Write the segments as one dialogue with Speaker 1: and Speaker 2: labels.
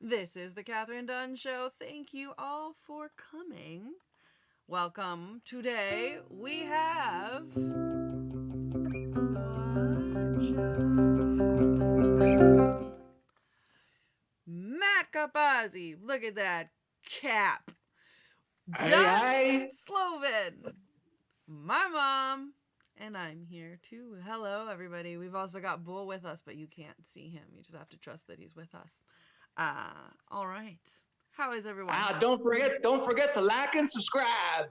Speaker 1: This is the Kathryn Dunn Show. Thank you all for coming. Welcome. Today we have. Matt Capazzi. Look at that cap. Don Sloven. My mom. And I'm here too. Hello, everybody. We've also got Bull with us, but you can't see him. You just have to trust that he's with us. All right. How is everyone?
Speaker 2: Don't forget to like and subscribe.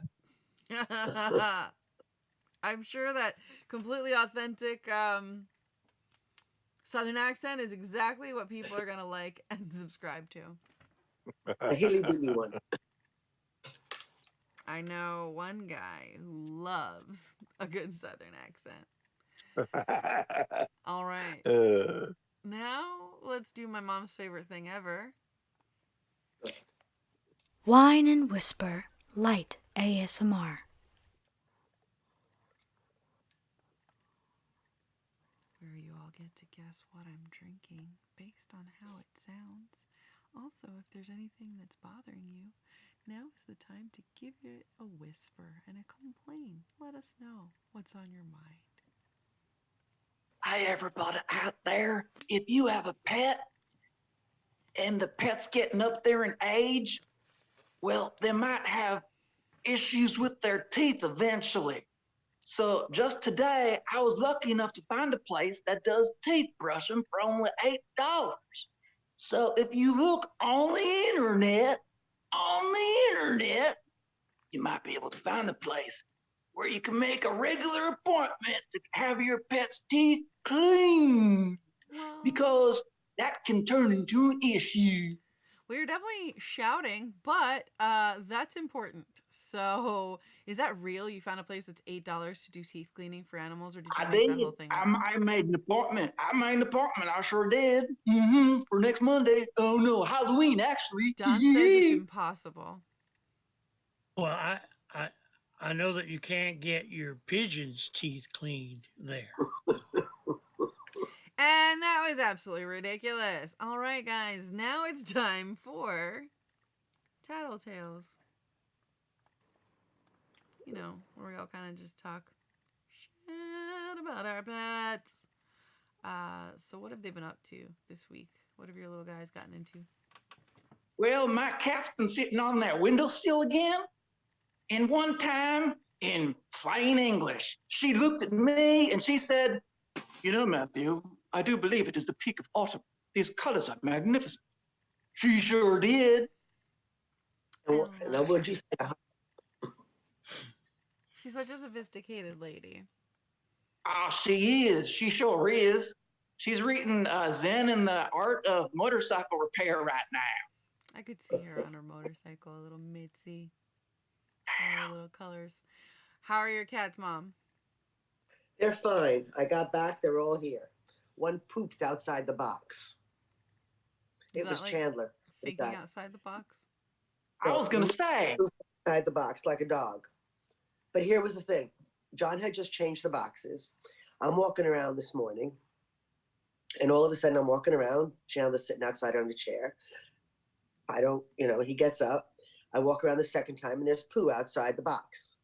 Speaker 1: I'm sure that completely authentic Southern accent is exactly what people are gonna like and subscribe to.
Speaker 3: The hilly billy one.
Speaker 1: I know one guy who loves a good Southern accent. All right. Now let's do my mom's favorite thing ever.
Speaker 4: Whine and Whisper Light ASMR.
Speaker 1: Where you all get to guess what I'm drinking based on how it sounds. Also, if there's anything that's bothering you, now is the time to give it a whisper and a complaint. Let us know what's on your mind.
Speaker 2: Hey, everybody out there, if you have a pet and the pet's getting up there in age, well, they might have issues with their teeth eventually. So just today, I was lucky enough to find a place that does teeth brushing for only $8. So if you look on the internet, you might be able to find a place where you can make a regular appointment to have your pet's teeth cleaned, because that can turn into an issue.
Speaker 1: Well, you're definitely shouting, but that's important. So, is that real? You found a place that's $8 to do teeth cleaning for animals, or did you make that whole thing up?
Speaker 2: I made an appointment. I sure did. For next Monday. Oh no, Halloween actually.
Speaker 1: Don says it's impossible.
Speaker 5: Well, I know that you can't get your pigeon's teeth cleaned there.
Speaker 1: And that was absolutely ridiculous. All right, guys, now it's time for Tattletales. You know, where we all kind of just talk shit about our pets. So what have they been up to this week? What have your little guys gotten into?
Speaker 2: Well, my cat's been sitting on that windowsill again. And one time, in plain English, she looked at me and she said, "You know, Matthew, I do believe it is the peak of autumn. These colors are magnificent." She sure did.
Speaker 3: Now, would you say?
Speaker 1: She's such a sophisticated lady.
Speaker 2: She is. She sure is. She's reading Zen and the Art of Motorcycle Repair right now.
Speaker 1: I could see her on her motorcycle, a little Mitzi. All little colors. How are your cats, Mom?
Speaker 3: They're fine. I got back. They're all here. One pooped outside the box. It was like
Speaker 1: Chandler. Thinking outside the box?
Speaker 2: I was going to say.
Speaker 3: Outside the box like a dog. But here was the thing. John had just changed the boxes. I'm walking around this morning. And all of a sudden I'm walking around. Chandler's sitting outside on the chair. He gets up. I walk around the second time and there's poo outside the box.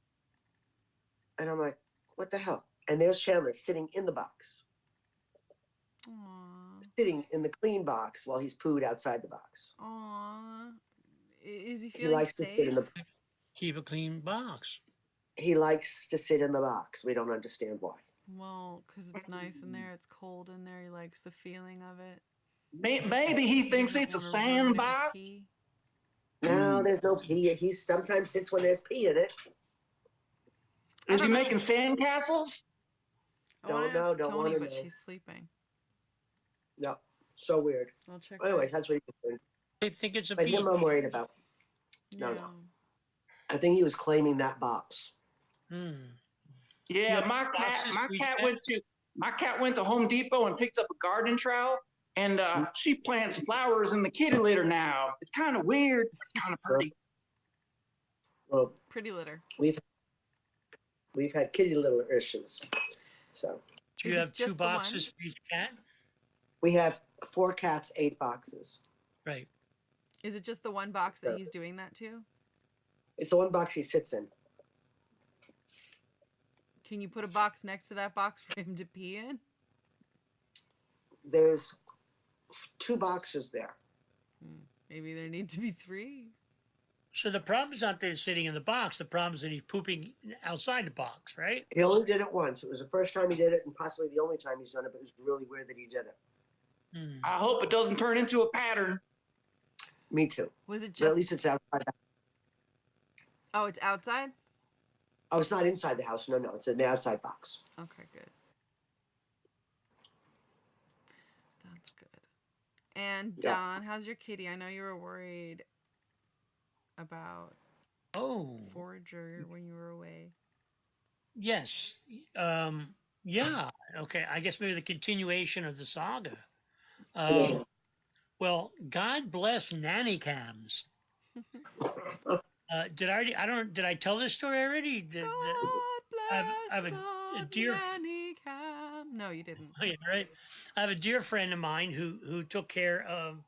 Speaker 3: And I'm like, what the hell? And there's Chandler sitting in the box.
Speaker 1: Aww.
Speaker 3: Sitting in the clean box while he's pooed outside the box.
Speaker 1: Aww. Is he feeling
Speaker 3: He likes
Speaker 1: safe?
Speaker 3: to sit in the
Speaker 5: Keep a clean box.
Speaker 3: He likes to sit in the box. We don't understand why.
Speaker 1: Well, because it's nice in there. It's cold in there. He likes the feeling of it.
Speaker 2: Maybe he thinks it's a sandbox.
Speaker 3: No, there's no pee. He sometimes sits when there's pee in it.
Speaker 2: Is he making sandcastles?
Speaker 3: Don't know. Don't want to know.
Speaker 1: But she's sleeping.
Speaker 3: No, so weird.
Speaker 1: I'll check.
Speaker 3: Anyway, that's what he's doing.
Speaker 5: I think it's a
Speaker 3: But him I'm worried about.
Speaker 1: No.
Speaker 3: I think he was claiming that box.
Speaker 2: Yeah, my cat went to Home Depot and picked up a garden trowel, and she plants flowers in the kitty litter now. It's kind of weird. It's kind of pretty.
Speaker 3: Well,
Speaker 1: pretty litter.
Speaker 3: We've had kitty litter issues. So.
Speaker 5: Do you have 2 boxes for each cat?
Speaker 3: We have 4 cats, 8 boxes.
Speaker 5: Right.
Speaker 1: Is it just the one box that he's doing that to?
Speaker 3: It's the one box he sits in.
Speaker 1: Can you put a box next to that box for him to pee in?
Speaker 3: There's 2 boxes there.
Speaker 1: Maybe there need to be 3.
Speaker 5: So the problem is not that he's sitting in the box. The problem is that he's pooping outside the box, right?
Speaker 3: He only did it once. It was the first time he did it, and possibly the only time he's done it. But it was really weird that he did it.
Speaker 2: I hope it doesn't turn into a pattern.
Speaker 3: Me too.
Speaker 1: Was it
Speaker 3: But
Speaker 1: just?
Speaker 3: at least it's outside.
Speaker 1: Oh, it's outside.
Speaker 3: Oh, it's not inside the house. No, it's in the outside box.
Speaker 1: Okay, good. That's good. And
Speaker 3: Yeah.
Speaker 1: Don, how's your kitty? I know you were worried about Forager when you were away.
Speaker 5: Yes. Yeah. Okay. I guess maybe the continuation of the saga. Well, God bless nanny cams. Did I tell this story already?
Speaker 1: God
Speaker 5: I have
Speaker 1: bless
Speaker 5: a
Speaker 1: the
Speaker 5: dear.
Speaker 1: nanny cam. No, you didn't.
Speaker 5: Oh, yeah, right. I have a dear friend of mine who took care of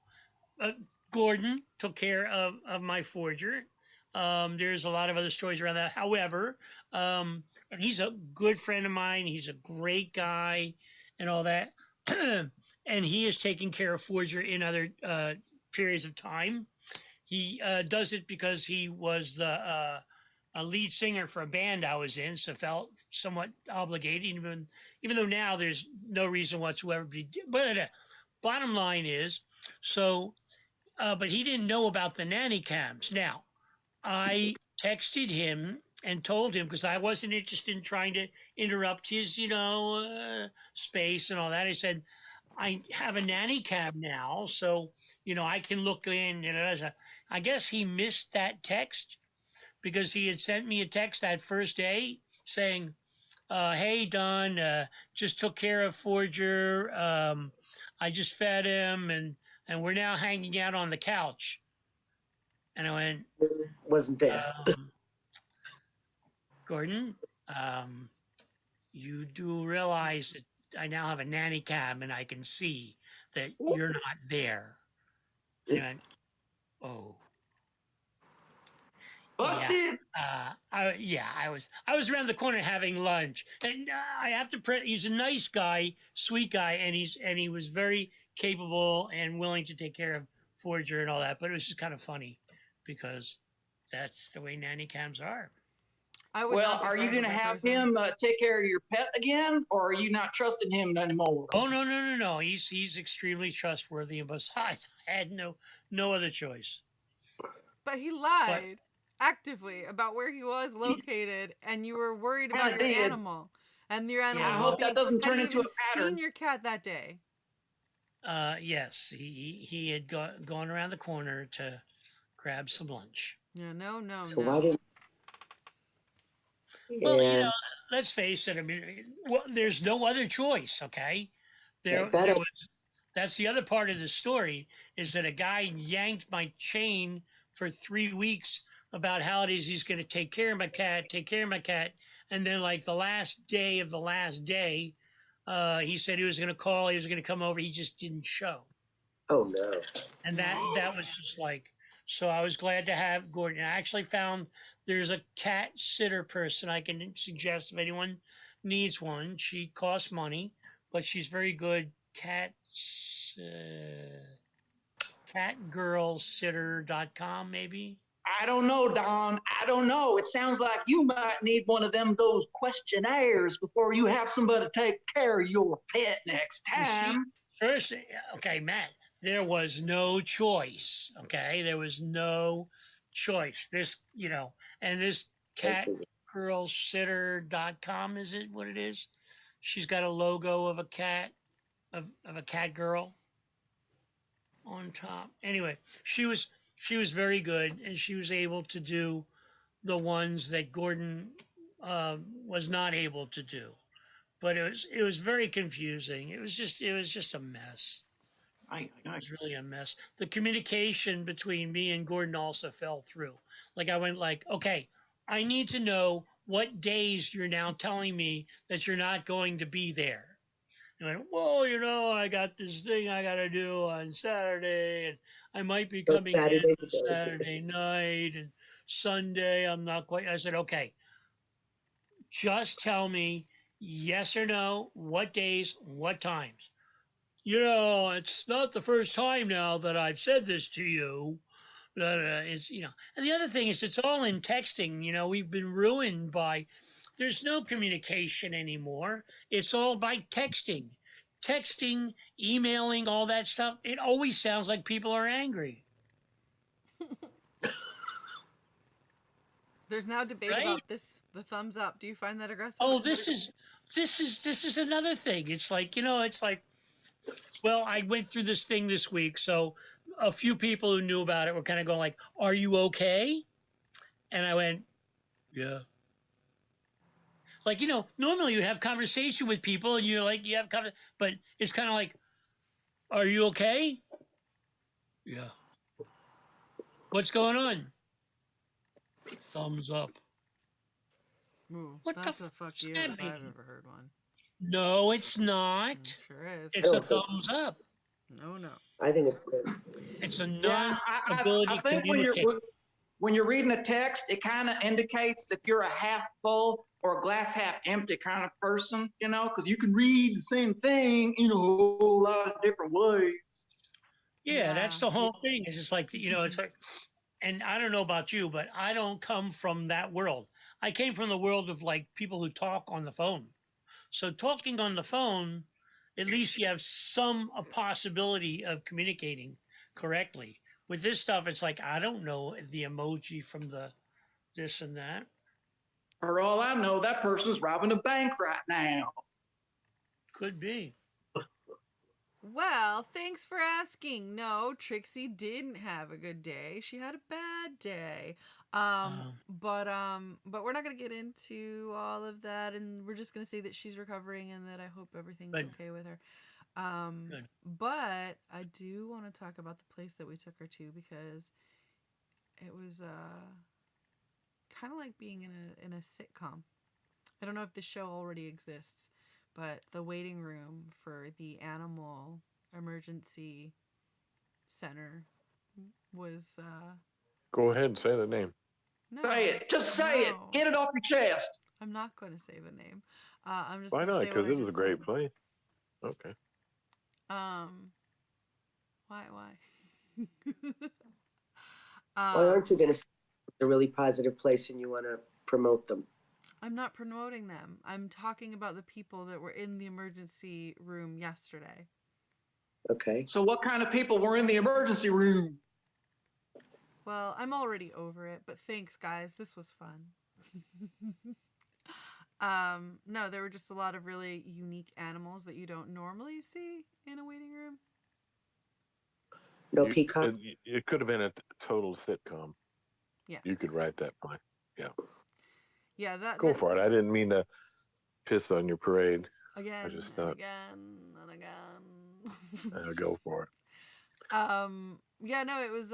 Speaker 5: Gordon, took care of my forger. There's a lot of other stories around that. However, and he's a good friend of mine. He's a great guy and all that. And he is taking care of Forger in other periods of time. He does it because he was the a lead singer for a band I was in, so felt somewhat obligated, even though now there's no reason whatsoever. But bottom line is, but he didn't know about the nanny cams. Now, I texted him and told him, because I wasn't interested in trying to interrupt his, space and all that. I said, I have a nanny cam now, so, I can look in. I guess he missed that text because he had sent me a text that first day saying, hey, Don, just took care of Forger. I just fed him, and we're now hanging out on the couch. And I went,
Speaker 3: Wasn't there.
Speaker 5: Gordon, you do realize that I now have a nanny cam and I can see that you're not there. And I went, oh.
Speaker 2: Busted.
Speaker 5: I was around the corner having lunch, and I have to. He's a nice guy, sweet guy, and he was very capable and willing to take care of Forger and all that. But it was just kind of funny because that's the way nanny cams are.
Speaker 2: Well, are you going to have him take care of your pet again, or are you not trusting him anymore?
Speaker 5: Oh, no. He's extremely trustworthy, and besides, I had no other choice.
Speaker 1: But he lied actively about where he was located, and you were worried about your animal. And your animal.
Speaker 2: I hope that doesn't turn into a pattern.
Speaker 1: Seen your cat that day.
Speaker 5: Yes, he had gone around the corner to grab some lunch.
Speaker 1: Yeah, no.
Speaker 3: Why didn't?
Speaker 5: Well, let's face it. I mean, there's no other choice. Okay, that's the other part of the story is that a guy yanked my chain for 3 weeks about how it is he's going to take care of my cat, and then like the last day of the last day, he said he was going to call, he was going to come over, he just didn't show.
Speaker 3: Oh no!
Speaker 5: And that was just like. So I was glad to have Gordon. I actually found there's a cat sitter person I can suggest if anyone needs one. She costs money, but she's very good. Catgirlsitter.com maybe.
Speaker 2: I don't know, Don. I don't know. It sounds like you might need one of those questionnaires before you have somebody take care of your pet next time.
Speaker 5: First, okay, Matt, there was no choice. Okay, there was no choice. This, and this catgirlsitter.com, is it what it is? She's got a logo of a cat, of a cat girl on top. Anyway, she was very good, and she was able to do the ones that Gordon was not able to do. But it was very confusing. It was just a mess. It was really a mess. The communication between me and Gordon also fell through. Like I went okay, I need to know what days you're now telling me that you're not going to be there. And I went, well, I got this thing I got to do on Saturday, and I might be
Speaker 3: So
Speaker 5: coming in
Speaker 3: Saturdays are good.
Speaker 5: Saturday night, and Sunday I'm not quite. I said, okay, just tell me yes or no, what days, what times. It's not the first time now that I've said this to you. And the other thing is, it's all in texting. We've been ruined by, there's no communication anymore. It's all by texting, emailing, all that stuff. It always sounds like people are angry,
Speaker 1: There's now debate
Speaker 5: right?
Speaker 1: about this. The thumbs up. Do you find that aggressive?
Speaker 5: Oh, this is another thing. It's like, well, I went through this thing this week, so a few people who knew about it were kind of going like, "Are you okay?" And I went, "Yeah." Like, normally you have conversation with people and but it's kind of like, "Are you okay?" Yeah. What's going on? Thumbs up.
Speaker 1: Ooh,
Speaker 5: What the
Speaker 1: that's a fuck
Speaker 5: does
Speaker 1: you
Speaker 5: that
Speaker 1: if I've
Speaker 5: mean?
Speaker 1: ever heard one.
Speaker 5: No, it's not.
Speaker 1: Sure is.
Speaker 5: It's a
Speaker 3: Oh,
Speaker 5: thumbs up.
Speaker 1: No, no.
Speaker 3: I think it's good.
Speaker 5: It's a
Speaker 2: Yeah, I
Speaker 5: non-ability to
Speaker 2: think
Speaker 5: communicate.
Speaker 2: when you're reading a text, it kind of indicates if you're a half full or a glass half empty kind of person, because you can read the same thing in a whole lot of different ways.
Speaker 5: Yeah, that's
Speaker 1: Yeah.
Speaker 5: the whole thing. It's just like, it's like, and I don't know about you, but I don't come from that world. I came from the world of like people who talk on the phone. So talking on the phone, at least you have some a possibility of communicating correctly. With this stuff, it's like I don't know the emoji from the this and that.
Speaker 2: For all I know, that person's robbing a bank right now.
Speaker 5: Could be.
Speaker 1: Well, thanks for asking. No, Trixie didn't have a good day. She had a bad day. But we're not gonna get into all of that, and we're just gonna say that she's recovering and that I hope everything's
Speaker 5: Good.
Speaker 1: okay with her.
Speaker 5: Good.
Speaker 1: But I do want to talk about the place that we took her to because it was kind of like being in a sitcom. I don't know if the show already exists, but the waiting room for the animal emergency center was
Speaker 6: Go ahead and say the name.
Speaker 1: no.
Speaker 2: Say it. Just say it.
Speaker 1: No.
Speaker 2: Get it off your chest.
Speaker 1: I'm not going to say the name. I'm just
Speaker 6: Why
Speaker 1: going to
Speaker 6: not?
Speaker 1: say what
Speaker 6: Because
Speaker 1: I
Speaker 6: it was
Speaker 1: just
Speaker 6: a great
Speaker 1: said.
Speaker 6: place. Okay.
Speaker 1: Why?
Speaker 3: Why aren't you going to say it's a really positive place and you want to promote them?
Speaker 1: I'm not promoting them. I'm talking about the people that were in the emergency room yesterday.
Speaker 3: Okay.
Speaker 2: So what kind of people were in the emergency room?
Speaker 1: Well, I'm already over it, but thanks, guys. This was fun. No, there were just a lot of really unique animals that you don't normally see in a waiting room.
Speaker 3: No peacock?
Speaker 6: It could have been a total sitcom.
Speaker 1: Yeah.
Speaker 6: You could write that play. Yeah.
Speaker 1: Yeah,
Speaker 6: Go for it. I didn't mean to piss on your parade.
Speaker 1: Again,
Speaker 6: just
Speaker 1: and
Speaker 6: thought-
Speaker 1: again, and again.
Speaker 6: Go for it.
Speaker 1: Yeah, no, it was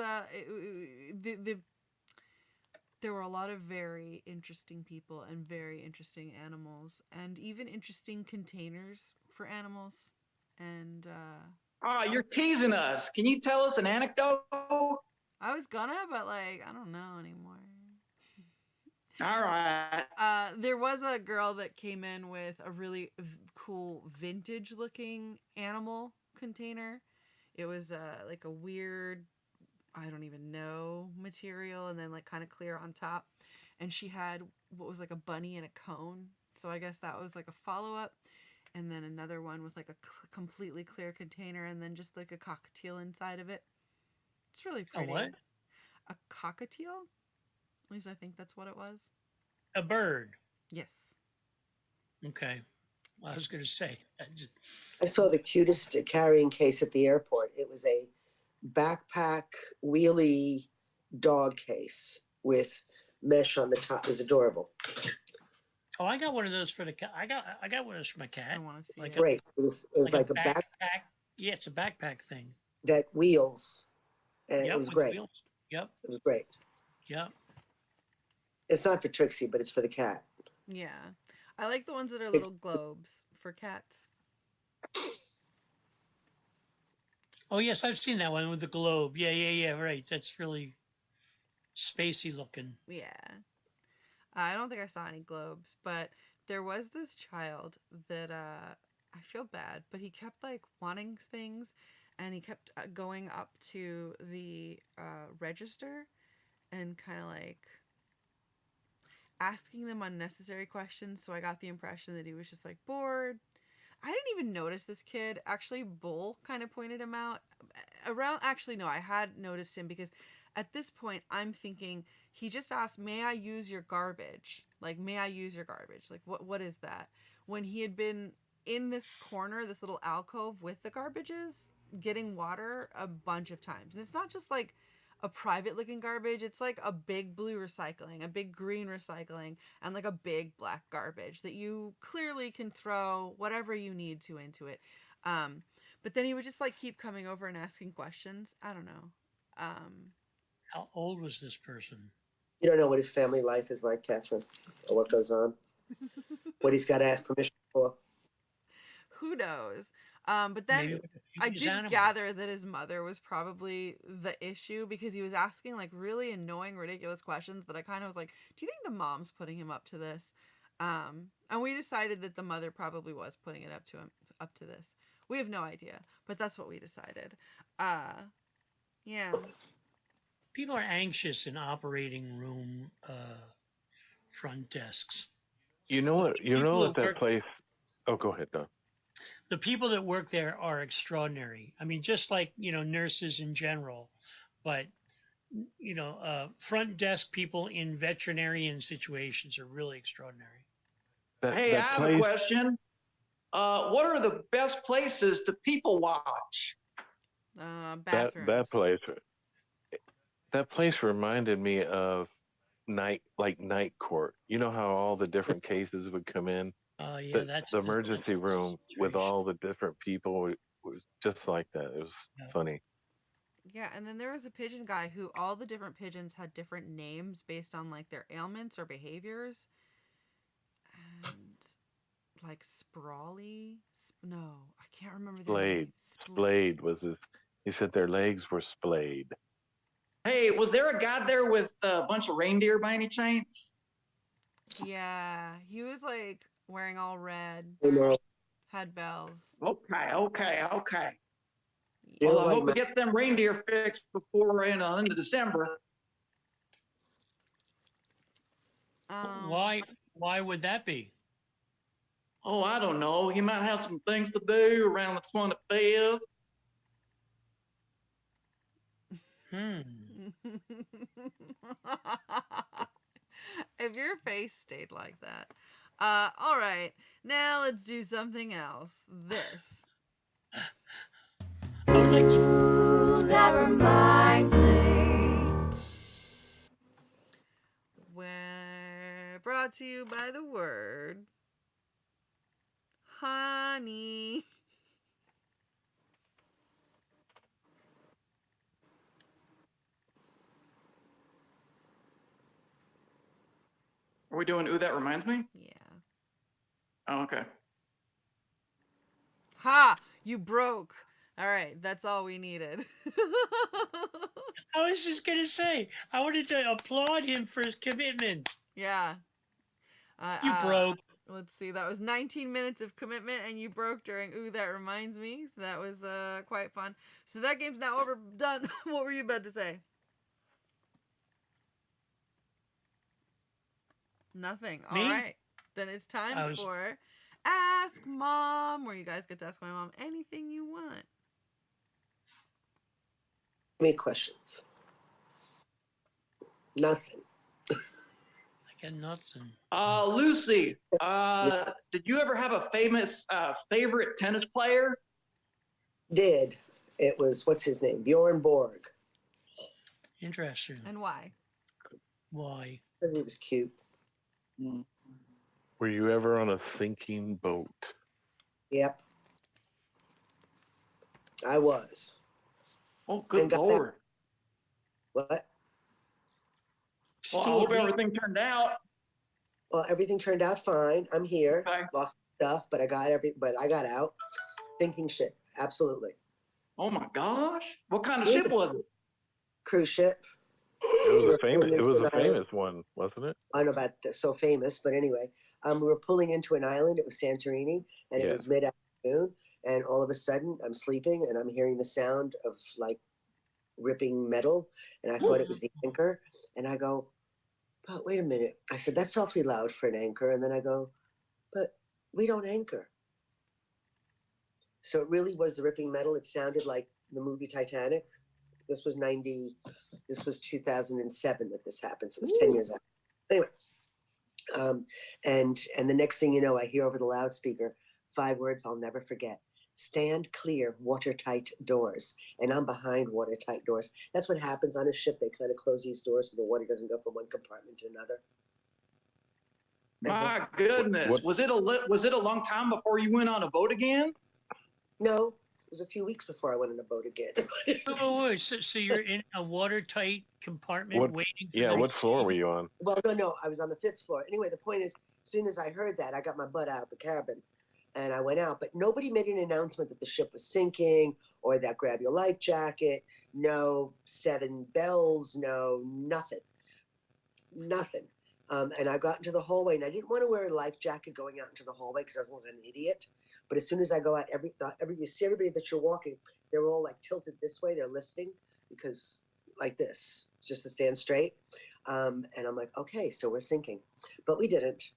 Speaker 1: there were a lot of very interesting people and very interesting animals and even interesting containers for animals. And
Speaker 2: You're teasing us. Can you tell us an anecdote?
Speaker 1: I was gonna, but like I don't know anymore.
Speaker 2: All right.
Speaker 1: There was a girl that came in with a really cool vintage looking animal container. It was like a weird, I don't even know, material and then like kind of clear on top. And she had what was like a bunny and a cone. So I guess that was like a follow-up. And then another one with like a completely clear container and then just like a cockatiel inside of it. It's really pretty.
Speaker 5: A what?
Speaker 1: A cockatiel? At least I think that's what it was.
Speaker 5: A bird.
Speaker 1: Yes.
Speaker 5: Okay. Well, I was going to say.
Speaker 3: I saw the cutest carrying case at the airport. It was a backpack wheelie dog case with mesh on the top. It was adorable.
Speaker 5: Oh, I got one of those for the cat. I got one of those for my cat.
Speaker 1: I want to see
Speaker 5: Like
Speaker 1: it.
Speaker 3: Great. It was like a backpack
Speaker 5: Yeah, it's a backpack thing.
Speaker 3: that wheels. And
Speaker 5: Yep,
Speaker 3: it was
Speaker 5: with
Speaker 3: great.
Speaker 5: wheels. Yep.
Speaker 3: It was great.
Speaker 5: Yep.
Speaker 3: It's not for Trixie, but it's for the cat.
Speaker 1: Yeah. I like the ones that are little globes for cats.
Speaker 5: Oh yes, I've seen that one with the globe. Yeah. Right. That's really spacey looking.
Speaker 1: Yeah. I don't think I saw any globes, but there was this child that I feel bad, but he kept like wanting things, and he kept going up to the register and kind of like asking them unnecessary questions. So I got the impression that he was just like bored. I didn't even notice this kid. Actually, Bull kind of pointed him out. Actually, no, I had noticed him because at this point I'm thinking he just asked, "May I use your garbage?" Like, "May I use your garbage?" Like, what is that? When he had been in this corner, this little alcove with the garbages, getting water a bunch of times. And it's not just like a private looking garbage, it's like a big blue recycling, a big green recycling, and like a big black garbage that you clearly can throw whatever you need to into it. But then he would just like keep coming over and asking questions. I don't know.
Speaker 5: How old was this person?
Speaker 3: You don't know what his family life is like, Kathryn, or what goes on, what he's got to ask permission for.
Speaker 1: Who knows? But then I did gather that his mother was probably the issue because he was asking like really annoying, ridiculous questions that I kind of was like, do you think the mom's putting him up to this? And we decided that the mother probably was putting it up to this. We have no idea, but that's what we decided. Yeah.
Speaker 5: People are anxious in operating room front desks.
Speaker 6: You know what? You know what that place. Oh, go ahead, Don.
Speaker 5: The people that work there are extraordinary. I mean, just like, nurses in general, but, front desk people in veterinarian situations are really extraordinary.
Speaker 2: Hey, I have a question. What are the best places to people watch?
Speaker 1: Bathrooms.
Speaker 6: That place reminded me of night court. You know how all the different cases would come in?
Speaker 5: Yeah,
Speaker 6: the emergency room with all the different people was just like that. It was funny.
Speaker 1: Yeah, and then there was a pigeon guy who all the different pigeons had different names based on like their ailments or behaviors. And like Sprawly? No, I can't remember their name.
Speaker 6: Splayed was his. He said their legs were splayed.
Speaker 2: Hey, was there a guy there with a bunch of reindeer by any chance?
Speaker 1: Yeah, he was like wearing all red. Had bells.
Speaker 2: Okay. Well, I hope we get them reindeer fixed before into December.
Speaker 5: Why would that be?
Speaker 2: Oh, I don't know. He might have some things to do around the 25th.
Speaker 1: If your face stayed like that. All right. Now let's do something else. This.
Speaker 5: I would like to.
Speaker 4: Ooh, that reminds me.
Speaker 1: We're brought to you by the word honey.
Speaker 2: Are we doing Ooh, That Reminds Me?
Speaker 1: Yeah.
Speaker 2: Oh, okay.
Speaker 1: Ha! You broke. All right, that's all we needed.
Speaker 5: I was just going to say, I wanted to applaud him for his commitment.
Speaker 1: Yeah.
Speaker 5: You broke.
Speaker 1: Let's see, that was 19 minutes of commitment, and you broke during Ooh, That Reminds Me. That was quite fun. So that game's now over. Done. What were you about to say? Nothing.
Speaker 5: Me?
Speaker 1: All right. Then it's time for Ask Mom, where you guys get to ask my mom anything you want.
Speaker 3: Any questions? Nothing.
Speaker 5: I got nothing.
Speaker 2: Lucy, did you ever have a famous favorite tennis player?
Speaker 3: Did. It was, what's his name? Bjorn Borg.
Speaker 5: Interesting.
Speaker 1: And why?
Speaker 5: Why?
Speaker 3: Because he was cute.
Speaker 6: Were you ever on a sinking boat?
Speaker 3: Yep. I was.
Speaker 2: Oh, good Lord.
Speaker 3: What?
Speaker 2: Well, I hope everything turned out.
Speaker 3: Well, everything turned out fine. I'm here.
Speaker 2: Okay.
Speaker 3: Lost stuff, but I got out. Sinking ship, absolutely.
Speaker 2: Oh my gosh. What kind of
Speaker 3: Yeah.
Speaker 2: ship was it?
Speaker 3: Cruise ship.
Speaker 6: It was
Speaker 3: We
Speaker 6: a
Speaker 3: were pulling into an island.
Speaker 6: famous one, wasn't it?
Speaker 3: I don't know about so famous, but anyway, we were pulling into an island. It was Santorini, and it
Speaker 6: Yeah.
Speaker 3: was mid-afternoon. And all of a sudden, I'm sleeping, and I'm hearing the sound of like ripping metal, and I thought it was the anchor. And I go, "But wait a minute!" I said, "That's awfully loud for an anchor." And then I go, "But we don't anchor." So it really was the ripping metal. It sounded like the movie Titanic. This was 2007 that this happened. So it was 10 years after. Anyway, and the next thing you know, I hear over the loudspeaker 5 words I'll never forget. Stand clear, watertight doors. And I'm behind watertight doors. That's what happens on a ship. They kind of close these doors so the water doesn't go from one compartment to another.
Speaker 2: My goodness. Was it a long time before you went on a boat again?
Speaker 3: No, it was a few weeks before I went on a boat again.
Speaker 5: Oh, so you're in a watertight compartment waiting for
Speaker 6: Yeah, what floor were you on?
Speaker 3: Well, no, I was on the 5th floor. Anyway, the point is, as soon as I heard that, I got my butt out of the cabin and I went out. But nobody made an announcement that the ship was sinking or that grab your life jacket. No 7 bells, no nothing. Nothing. And I got into the hallway, and I didn't want to wear a life jacket going out into the hallway because I was like an idiot. But as soon as I go out, you see everybody that you're walking, they're all like tilted this way. They're listening because like this, just to stand straight. And I'm like, okay, so we're sinking, but we didn't.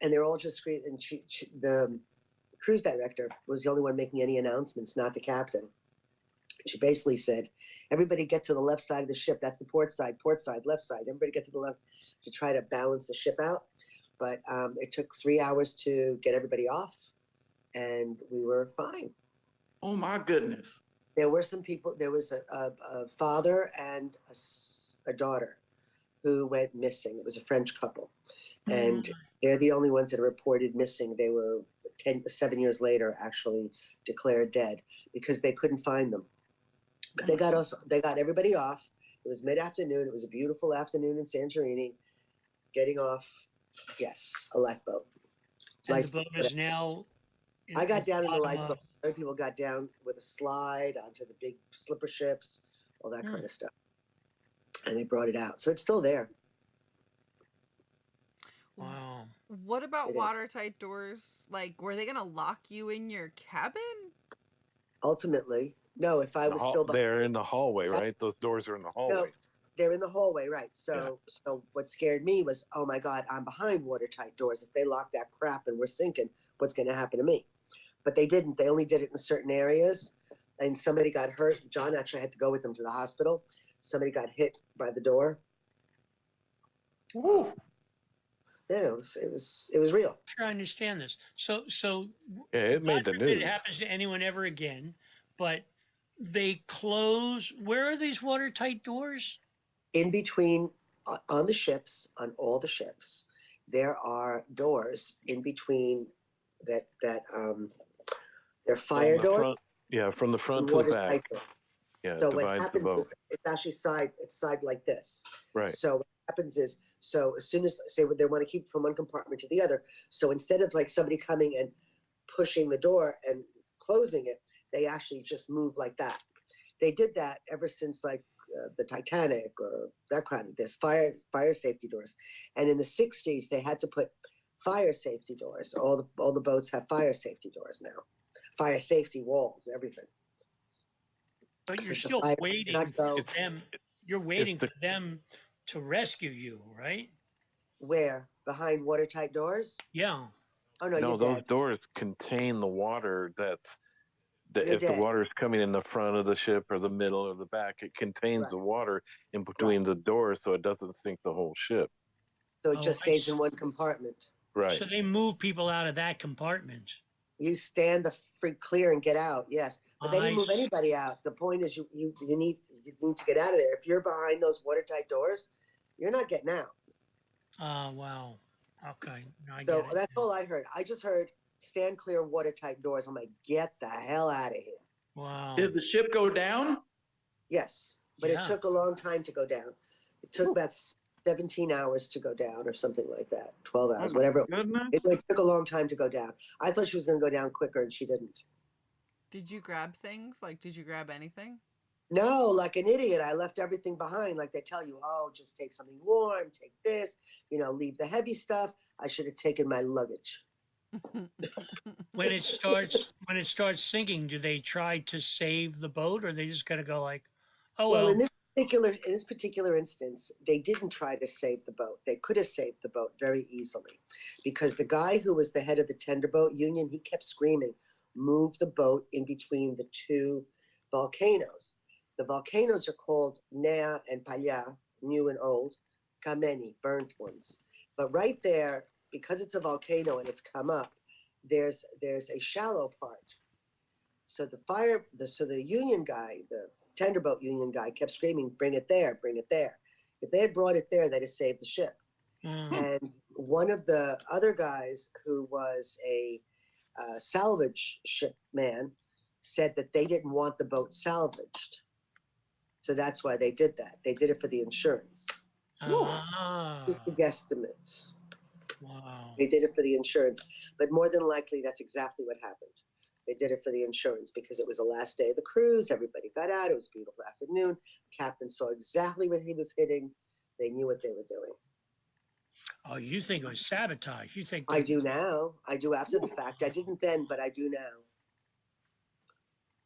Speaker 3: And they're all just screaming. And the cruise director was the only one making any announcements, not the captain. She basically said, everybody get to the left side of the ship. That's the port side, left side. Everybody get to the left to try to balance the ship out. But it took 3 hours to get everybody off, and we were fine.
Speaker 2: Oh my goodness.
Speaker 3: There were some people, there was a father and a daughter who went missing. It was a French couple. And they're the only ones that are reported missing. They were 7 years later actually declared dead because they couldn't find them. But they got everybody off. It was mid-afternoon. It was a beautiful afternoon in Santorini. Getting off, yes, a lifeboat.
Speaker 5: And the boat is now.
Speaker 3: I got down in the lifeboat. Other people got down with a slide onto the big slipper ships, all that kind of stuff. And they brought it out. So it's still there.
Speaker 5: Wow.
Speaker 1: What about
Speaker 3: It is.
Speaker 1: watertight doors? Like, were they gonna lock you in your cabin?
Speaker 3: Ultimately, no, if I was still
Speaker 6: they're in the hallway, right? Those doors are in the hallways.
Speaker 3: they're in the hallway, right? So what scared me was, oh my God, I'm behind watertight doors. If they lock that crap and we're sinking, what's going to happen to me? But they didn't. They only did it in certain areas, and somebody got hurt. John actually had to go with them to the hospital. Somebody got hit by the door.
Speaker 2: Woo.
Speaker 3: Yeah, it was real.
Speaker 5: Sure, I understand this. So
Speaker 6: Yeah, it made
Speaker 5: God
Speaker 6: the
Speaker 5: forbid
Speaker 6: news.
Speaker 5: it happens to anyone ever again, but they close. Where are these watertight doors?
Speaker 3: In between, on the ships, on all the ships, there are doors in between that they're fire doors.
Speaker 6: From the front to the back. Yeah,
Speaker 3: So what
Speaker 6: divides the
Speaker 3: happens
Speaker 6: boat.
Speaker 3: is it's actually side like this.
Speaker 6: Right.
Speaker 3: So what happens is, so as soon as say they want to keep from one compartment to the other, so instead of like somebody coming and pushing the door and closing it, they actually just move like that. They did that ever since like the Titanic or that kind of this fire safety doors. And in the 60s, they had to put fire safety doors. All the boats have fire safety doors now, fire safety walls, everything.
Speaker 5: But you're
Speaker 3: So
Speaker 5: still
Speaker 3: fire
Speaker 5: waiting
Speaker 3: cannot
Speaker 5: for
Speaker 3: go
Speaker 5: them. You're waiting for them to rescue you, right?
Speaker 3: where? Behind watertight doors?
Speaker 5: Yeah.
Speaker 3: Oh no,
Speaker 6: No,
Speaker 3: you're
Speaker 6: those
Speaker 3: dead.
Speaker 6: doors contain the water
Speaker 3: You're
Speaker 6: if the
Speaker 3: dead.
Speaker 6: water is coming in the front of the ship or the middle or the back, it contains
Speaker 3: Right.
Speaker 6: the water in between the doors so it doesn't sink the whole ship.
Speaker 3: So it
Speaker 5: Oh,
Speaker 3: just
Speaker 5: I
Speaker 3: stays
Speaker 5: see.
Speaker 3: in one compartment.
Speaker 6: Right.
Speaker 5: So they move people out of that compartment.
Speaker 3: You stand the freak clear and get out, yes. But they didn't
Speaker 5: I
Speaker 3: move
Speaker 5: see.
Speaker 3: anybody out. The point is you need to get out of there. If you're behind those watertight doors, you're not getting out.
Speaker 5: Wow. Okay. No, I
Speaker 3: So
Speaker 5: get it.
Speaker 3: that's all I heard. I just heard stand clear of watertight doors. I'm like, get the hell out of here.
Speaker 5: Wow.
Speaker 2: Did the ship go down?
Speaker 3: Yes. But
Speaker 5: Yeah.
Speaker 3: it took a long time to go down. It took about 17 hours to go down or something like that. 12 hours,
Speaker 2: Oh my
Speaker 3: whatever.
Speaker 2: goodness.
Speaker 3: It took a long time to go down. I thought she was going to go down quicker and she didn't.
Speaker 1: Did you grab things? Like, did you grab anything?
Speaker 3: No, like an idiot. I left everything behind. Like they tell you, oh, just take something warm, take this, leave the heavy stuff. I should have taken my luggage.
Speaker 5: When it starts sinking, do they try to save the boat, or they just gotta go like, oh
Speaker 3: Well,
Speaker 5: well?
Speaker 3: in this particular instance, they didn't try to save the boat. They could have saved the boat very easily, because the guy who was the head of the tender boat union, he kept screaming, "Move the boat in between the two volcanoes." The volcanoes are called Nea and Paya, new and old, Kameni, burnt ones. But right there, because it's a volcano and it's come up, there's a shallow part. So the union guy, the tender boat union guy, kept screaming, "Bring it there, bring it there." If they had brought it there, they'd have saved the ship. And one of the other guys, who was a salvage ship man, said that they didn't want the boat salvaged. So that's why they did that. They did it for the insurance. Just the guesstimates.
Speaker 5: Wow.
Speaker 3: They did it for the insurance. But more than likely, that's exactly what happened. They did it for the insurance because it was the last day of the cruise. Everybody got out. It was a beautiful afternoon. Captain saw exactly what he was hitting. They knew what they were doing.
Speaker 5: Oh, you think it was sabotage? You think
Speaker 3: I do now. I do after the fact. I didn't then, but I do now.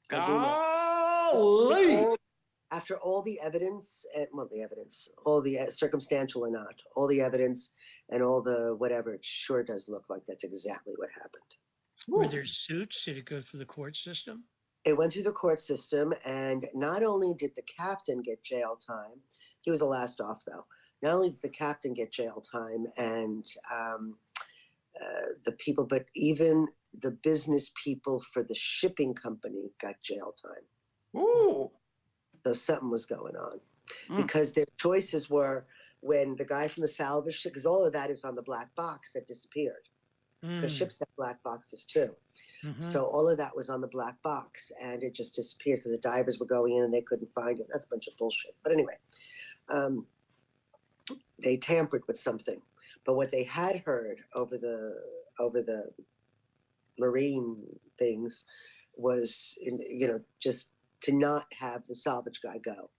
Speaker 2: Golly!
Speaker 3: After all the evidence, all the circumstantial or not, all the evidence and all the whatever, it sure does look like that's exactly what happened.
Speaker 5: Were there suits? Did it go through the court system?
Speaker 3: It went through the court system, and not only did the captain get jail time, he was the last off though. Not only did the captain get jail time and the people, but even the business people for the shipping company got jail time.
Speaker 2: Ooh.
Speaker 3: So something was going on because their choices were when the guy from the salvage ship, because all of that is on the black box that disappeared. Because ships have black boxes too. So all of that was on the black box and it just disappeared because the divers were going in and they couldn't find it. That's a bunch of bullshit. But anyway, they tampered with something. But what they had heard over the marine things was, just to not have the salvage guy go.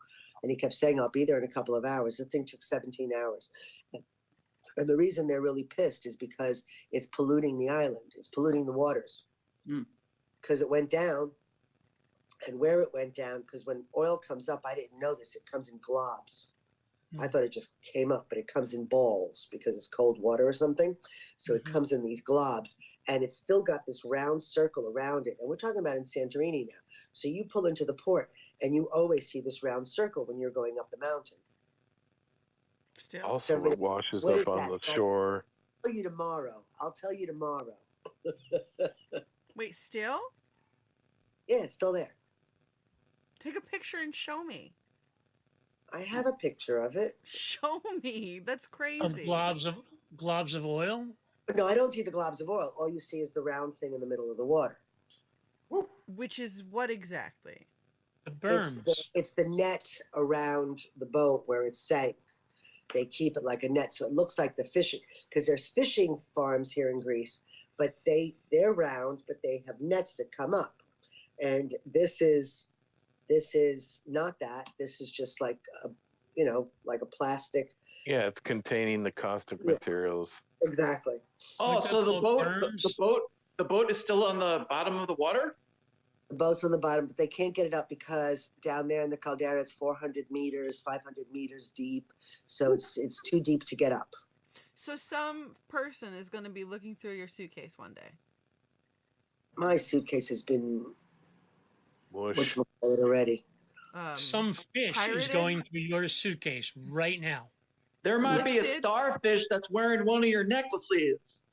Speaker 3: And he kept saying, "I'll be there in a couple of hours." The thing took 17 hours. And the reason they're really pissed is because it's polluting the island. It's polluting the waters. Because it went down. And where it went down, because when oil comes up, I didn't know this, it comes in globs. I thought it just came up, but it comes in balls because it's cold water or something. So it comes in these globs, and it's still got this round circle around it. And we're talking about in Santorini now. So you pull into the port, and you always see this round circle when you're going up the mountain.
Speaker 1: Still.
Speaker 6: Also, it washes
Speaker 3: What
Speaker 6: up
Speaker 3: is
Speaker 6: on
Speaker 3: that?
Speaker 6: the shore.
Speaker 3: I'll tell you tomorrow.
Speaker 1: Wait, still?
Speaker 3: Yeah, it's still there.
Speaker 1: Take a picture and show me.
Speaker 3: I have a picture of it.
Speaker 1: Show me. That's
Speaker 5: Of
Speaker 1: crazy.
Speaker 5: globs of oil?
Speaker 3: No, I don't see the globs of oil. All you see is the round thing in the middle of the water.
Speaker 1: Which is what exactly?
Speaker 5: The berms.
Speaker 3: It's the net around the boat where it sank. They keep it like a net, so it looks like the fishing, because there's fishing farms here in Greece, but they're round, but they have nets that come up. And this is not that. This is just like like a plastic.
Speaker 6: Yeah, it's containing the caustic materials.
Speaker 3: Exactly.
Speaker 2: Oh,
Speaker 5: Like
Speaker 2: so the
Speaker 5: those
Speaker 2: boat,
Speaker 5: berms?
Speaker 2: the boat is still on the bottom of the water?
Speaker 3: The boat's on the bottom, but they can't get it up because down there in the caldera, it's 400 meters, 500 meters deep. So it's too deep to get up.
Speaker 1: So some person is going to be looking through your suitcase one day.
Speaker 3: My suitcase has been
Speaker 6: Whoosh.
Speaker 3: already.
Speaker 5: Some fish is
Speaker 1: pirated?
Speaker 5: going through your suitcase right now.
Speaker 2: There might be a
Speaker 1: Lifted?
Speaker 2: starfish that's wearing one of your necklaces.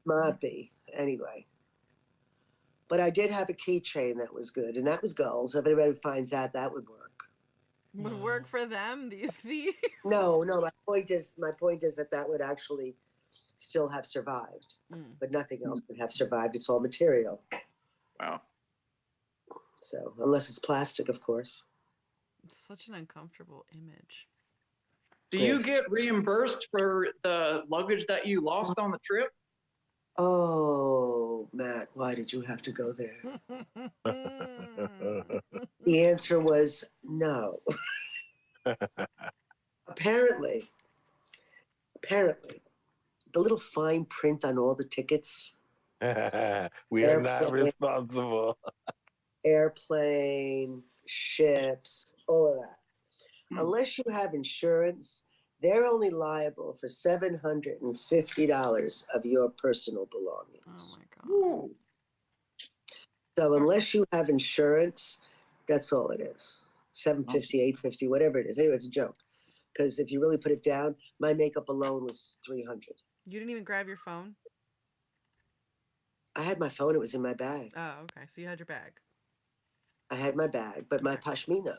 Speaker 3: Might be. Anyway. But I did have a keychain that was good, and that was gold. So if anybody finds that, that would work.
Speaker 1: Would work for them, these thieves?
Speaker 3: No. My point is that would actually still have survived, but nothing else would have survived. It's all material.
Speaker 2: Wow.
Speaker 3: So unless it's plastic, of course.
Speaker 1: It's such an uncomfortable image.
Speaker 2: Do you
Speaker 3: Yes.
Speaker 2: get reimbursed for the luggage that you lost on the trip?
Speaker 3: Oh, Matt, why did you have to go there? The answer was no. Apparently, the little fine print on all the tickets,
Speaker 6: We are not responsible.
Speaker 3: airplane, ships, all of that. Unless you have insurance, they're only liable for $750 of your personal belongings.
Speaker 1: Oh my God.
Speaker 2: Ooh.
Speaker 3: So unless you have insurance, that's all it is. $750, $850, whatever it is. Anyway, it's a joke. Because if you really put it down, my makeup alone was $300.
Speaker 1: You didn't even grab your phone?
Speaker 3: I had my phone, it was in my bag.
Speaker 1: Oh, okay. So you had your bag.
Speaker 3: I had my bag, but my
Speaker 1: Okay.
Speaker 3: pashmina.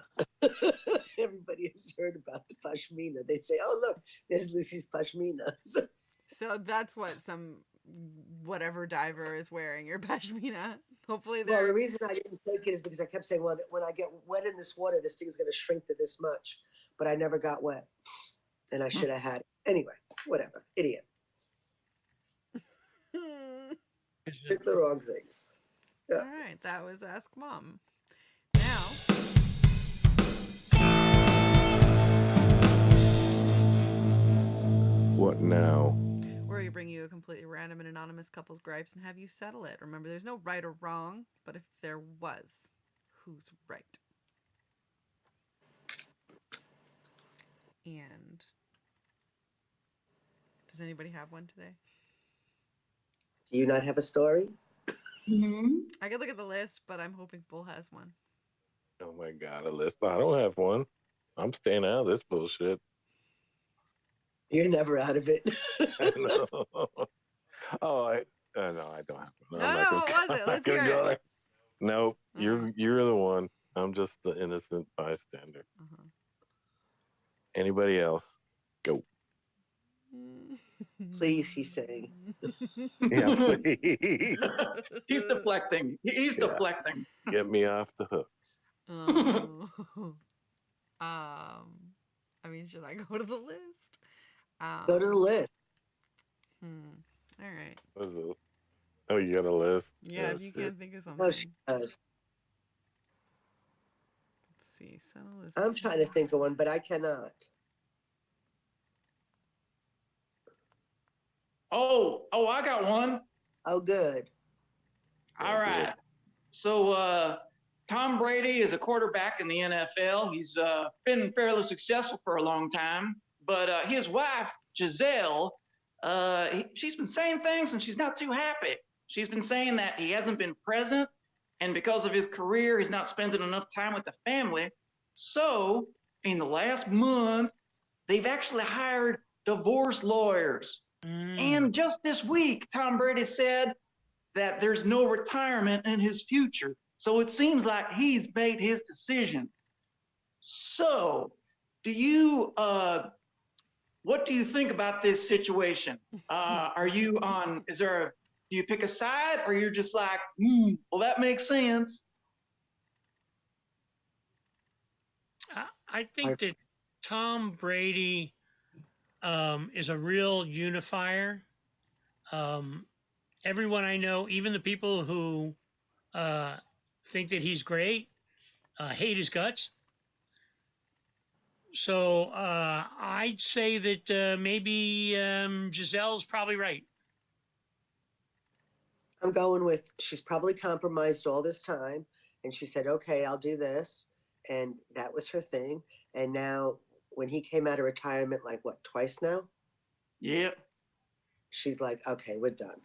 Speaker 3: Everybody has heard about the pashmina. They say, oh, look, there's Lucy's pashmina.
Speaker 1: So that's what some whatever diver is wearing, your pashmina. Hopefully
Speaker 3: Well, the
Speaker 1: they're
Speaker 3: reason I didn't take it is because I kept saying, well, when I get wet in this water, this thing's going to shrink to this much. But I never got wet. And I should have had it. Anyway, whatever. Idiot. Did the wrong things. Yeah.
Speaker 1: All right, that was Ask Mom. Now,
Speaker 6: What now?
Speaker 1: where we bring you a completely random and anonymous couple's gripes and have you settle it. Remember, there's no right or wrong, but if there was, who's right? And does anybody have one today?
Speaker 3: Do you not have a story?
Speaker 1: I could look at the list, but I'm hoping Bull has one.
Speaker 6: Oh my God, a list. I don't have one. I'm staying out of this bullshit.
Speaker 3: You're never out of it.
Speaker 6: No. Oh, no, I don't have one.
Speaker 1: No, what was it? Let's hear it.
Speaker 6: There. Nope, you're the one. I'm just the innocent bystander.
Speaker 1: Uh-huh.
Speaker 6: Anybody else? Go.
Speaker 3: Please, he's saying.
Speaker 6: Yeah, please.
Speaker 2: He's deflecting. He's
Speaker 6: Yeah.
Speaker 2: deflecting.
Speaker 6: Get me off the hook.
Speaker 1: I mean, should I go to the list?
Speaker 3: Go to the list.
Speaker 1: All right.
Speaker 6: What is it? Oh, you got a list?
Speaker 1: Yeah,
Speaker 6: Oh,
Speaker 1: if you
Speaker 6: shit.
Speaker 1: can't think of something.
Speaker 3: Oh, she does.
Speaker 1: Let's see. Settle this.
Speaker 3: I'm trying to think of one, but I cannot.
Speaker 2: Oh, I got one.
Speaker 3: Oh, good.
Speaker 2: All right. So Tom Brady is a quarterback in the NFL. He's been fairly successful for a long time, but his wife, Giselle, she's been saying things and she's not too happy. She's been saying that he hasn't been present, and because of his career, he's not spending enough time with the family. So in the last month, they've actually hired divorce lawyers. And just this week, Tom Brady said that there's no retirement in his future. So it seems like he's made his decision. So do you, what do you think about this situation? Are you on, do you pick a side, or you're just like, well, that makes sense?
Speaker 5: I think that Tom Brady is a real unifier. Everyone I know, even the people who think that he's great, hate his guts. So I'd say that maybe Giselle's probably right.
Speaker 3: I'm going with she's probably compromised all this time. And she said, okay, I'll do this. And that was her thing. And now when he came out of retirement, like what, twice now?
Speaker 2: Yep.
Speaker 3: She's like, okay, we're done.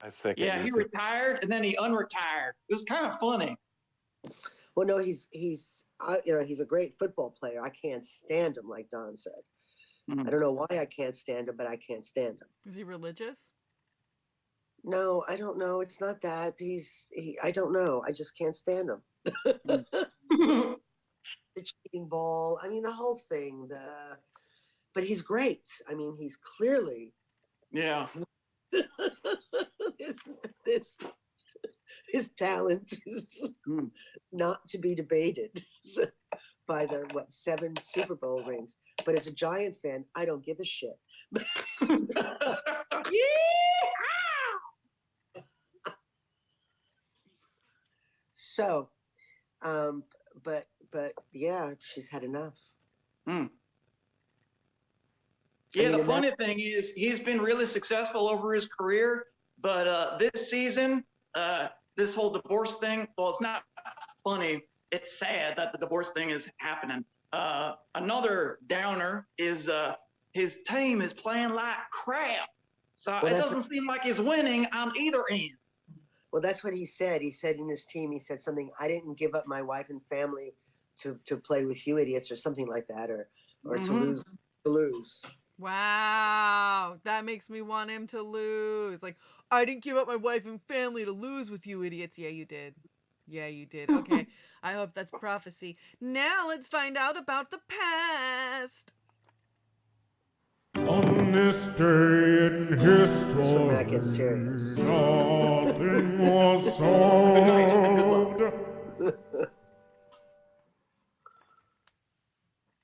Speaker 6: I second.
Speaker 2: Yeah, he retired and then he unretired. It was kind of funny.
Speaker 3: Well, no, he's he's a great football player. I can't stand him, like Don said. I don't know why I can't stand him, but I can't stand him.
Speaker 1: Is he religious?
Speaker 3: No, I don't know. It's not that. I don't know. I just can't stand him. The cheating ball. I mean, the whole thing. But he's great. I mean, he's clearly.
Speaker 2: Yeah.
Speaker 3: His talent is not to be debated by the 7 Super Bowl rings. But as a Giant fan, I don't give a shit. so. But yeah, she's had enough.
Speaker 2: Hmm.
Speaker 3: I
Speaker 2: Yeah,
Speaker 3: mean,
Speaker 2: the funny thing is he's been really successful over his career, but this season, this whole divorce thing, well, it's not funny. It's sad that the divorce thing is happening. Another downer is his team is playing like crap. So
Speaker 3: Well,
Speaker 2: it doesn't seem like he's winning on either end.
Speaker 3: Well, that's what he said. He said in his team, he said something, I didn't give up my wife and family to play with you idiots or something like that, or
Speaker 2: Mhm.
Speaker 3: to lose.
Speaker 1: Wow, that makes me want him to lose. Like, I didn't give up my wife and family to lose with you idiots. Yeah, you did. Yeah, you did. Okay, I hope that's prophecy. Now let's find out about the past.
Speaker 7: On this day in history,
Speaker 3: This one Matt gets serious.
Speaker 7: nothing was
Speaker 2: Good night and good luck.
Speaker 7: solved.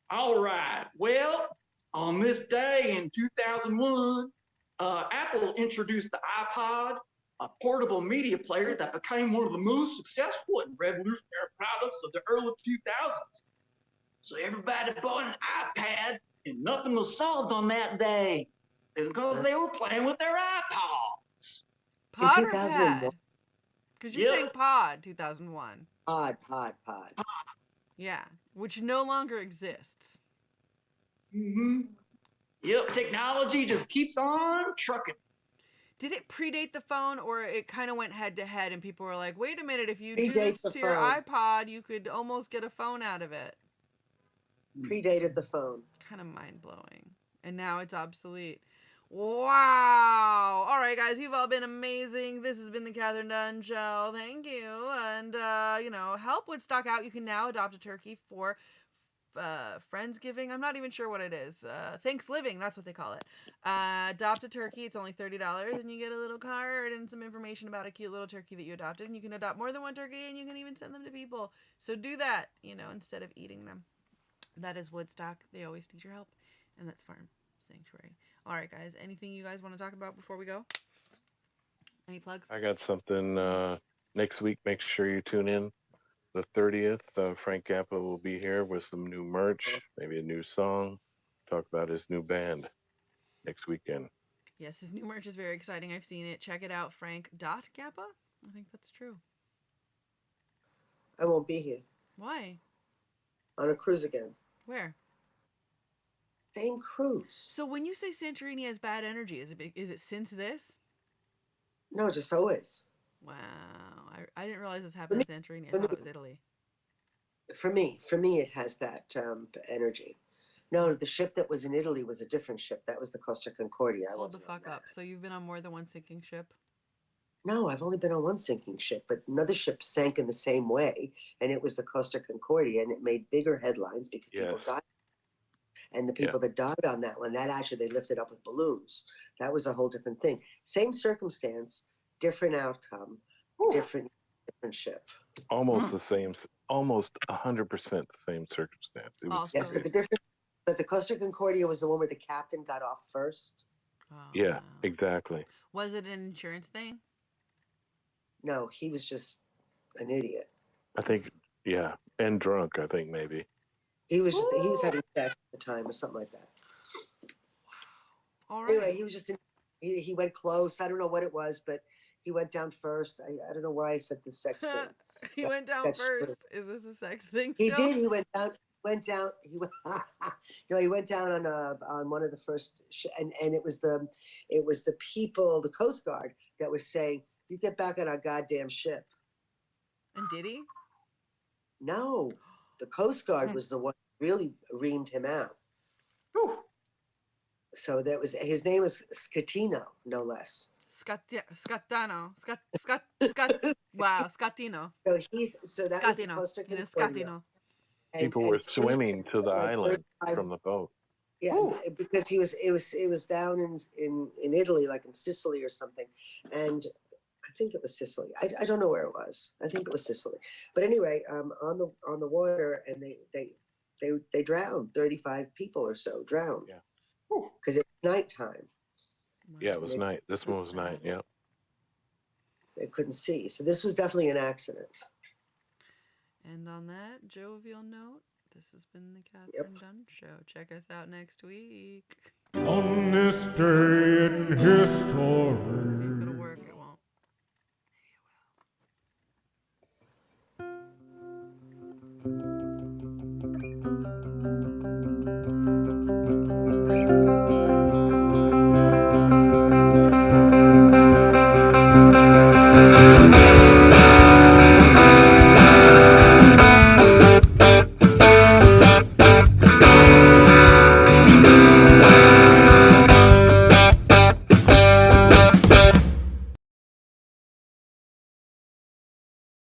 Speaker 2: All right. Well, on this day in 2001, Apple introduced the iPod, a portable media player that became one of the most successful and revolutionary products of the early 2000s. So everybody bought an iPad, and nothing was solved on that day because they were playing with their iPods.
Speaker 1: Pod or
Speaker 3: 2001?
Speaker 1: pad? Because you're saying
Speaker 2: Yep.
Speaker 1: pod 2001.
Speaker 3: Pod.
Speaker 1: Yeah, which no longer exists.
Speaker 2: Mm-hmm. Yep. Technology just keeps on trucking.
Speaker 1: Did it predate the phone, or it kind of went head to head and people were like, wait a minute, if you do
Speaker 3: Predates
Speaker 1: this
Speaker 3: the
Speaker 1: to your
Speaker 3: phone.
Speaker 1: iPod, you could almost get a phone out of it?
Speaker 3: Predated the phone.
Speaker 1: Kind of mind-blowing. And now it's obsolete. Wow. All right, guys, you've all been amazing. This has been the Kathryn Dunn Show. Thank you. And, help Woodstock out. You can now adopt a turkey for Friendsgiving. I'm not even sure what it is. Thanksgiving, that's what they call it. Adopt a turkey. It's only $30, and you get a little card and some information about a cute little turkey that you adopted. And you can adopt more than one turkey, and you can even send them to people. So do that, instead of eating them. That is Woodstock. They always need your help. And that's Farm Sanctuary. All right, guys. Anything you guys want to talk about before we go? Any plugs?
Speaker 6: I got something next week. Make sure you tune in. The 30th, Frank Zappa will be here with some new merch, maybe a new song. Talk about his new band next weekend.
Speaker 1: Yes, his new merch is very exciting. I've seen it. Check it out, Frank.Gappa. I think that's true.
Speaker 3: I won't be here.
Speaker 1: Why?
Speaker 3: On a cruise again.
Speaker 1: Where?
Speaker 3: Same cruise.
Speaker 1: So when you say Santorini has bad energy, is it since this?
Speaker 3: No, just always.
Speaker 1: Wow. I didn't realize this happened in Santorini. I thought it was Italy.
Speaker 3: For me, it has that energy. No, the ship that was in Italy was a different ship. That was the Costa Concordia.
Speaker 1: Hold the fuck up. So you've been on more than one sinking ship?
Speaker 3: No, I've only been on one sinking ship, but another ship sank in the same way, and it was the Costa Concordia, and it made bigger headlines because people died. And the people that died on that one, that actually they lifted up with balloons. That was a whole different thing. Same circumstance, different outcome, different ship.
Speaker 6: Almost the same, almost 100% the same circumstance. It was
Speaker 3: Yes, but the difference, but the Costa Concordia was the one where the captain got off first.
Speaker 1: Oh,
Speaker 6: yeah,
Speaker 1: wow.
Speaker 6: exactly.
Speaker 1: Was it an insurance thing?
Speaker 3: No, he was just an idiot.
Speaker 6: I think, yeah, and drunk. I think maybe.
Speaker 3: He was having sex at the time or something like that.
Speaker 1: All right.
Speaker 3: Anyway, he was just he went close. I don't know what it was, but he went down first. I don't know why I said the sex thing.
Speaker 1: He went down
Speaker 3: That's
Speaker 1: first.
Speaker 3: true.
Speaker 1: Is this a sex thing?
Speaker 3: He
Speaker 1: still?
Speaker 3: did. He went down. He went down on one of the first, and it was the people, the Coast Guard, that was saying, "You get back on our goddamn ship."
Speaker 1: And did he?
Speaker 3: No, the Coast Guard was the one who really reamed him out.
Speaker 2: Whew.
Speaker 3: So that was his name was Scatino, no less.
Speaker 1: Scatino. Wow, Scatino.
Speaker 3: So that was the
Speaker 1: Scatino.
Speaker 3: Costa
Speaker 1: It is
Speaker 3: Concordia.
Speaker 1: Scatino.
Speaker 6: People were swimming to the island from the boat.
Speaker 3: Yeah, because it was down in Italy, like in Sicily or something, and I think it was Sicily. I don't know where it was. I think it was Sicily. But anyway, on the water, and they drowned. 35 people or so drowned.
Speaker 6: Yeah.
Speaker 3: Because it's nighttime.
Speaker 6: Yeah, it was night. This one was night. Yeah.
Speaker 3: They couldn't see. So this was definitely an accident.
Speaker 1: And on that jovial note, this has been the Kathryn
Speaker 3: Yep.
Speaker 1: Dunn Show. Check us out next week.
Speaker 7: On this day in history.
Speaker 1: See if it'll work. It won't. Maybe it will.